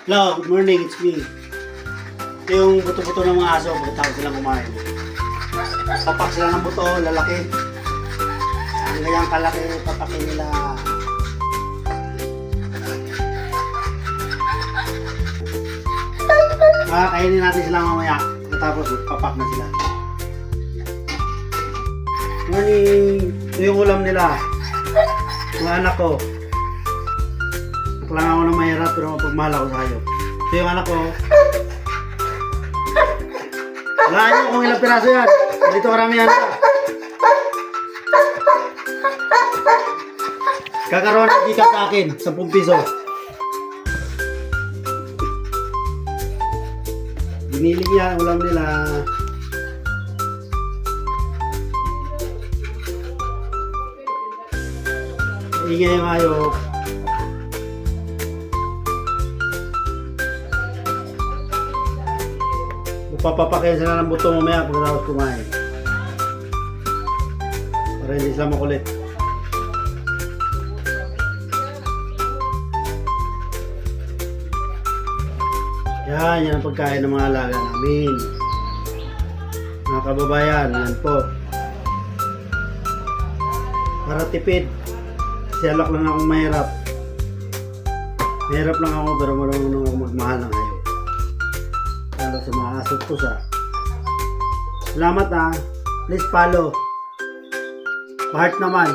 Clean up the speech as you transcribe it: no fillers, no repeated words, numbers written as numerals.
Hello, good morning, it's me. Ito yung buto-buto ng mga aso pagkatapos silang kumain. Papak sila ng buto, lalaki. Ang ganyang kalaki, papakin nila. Kainin natin sila mamaya. Pagkatapos papak na sila. Morning! Ito yung ulam nila. Mga anak ko. Lang ako na mahirap pero mapagmahal ako sa kayo. Ito yung anak ko. Wala nyo kung ilang piraso yan. Dito marami yan. Kakaroon ng gikas sa akin. 10 piso. Binilig yan. Ulam nila. Ingay yung ayok. Papapakain sila ng buto mamaya pagkatapos kumain. Para hindi sila makulit. Yan ang pagkain ng mga alaga namin. Mga kababayan, yan po. Para tipid. Kasi alak lang akong mahirap. Mahirap lang ako pero marunong ako magmahal ng hayop. Lalo sa mga aso ko sa. Salamat ha. Please follow. Heart naman.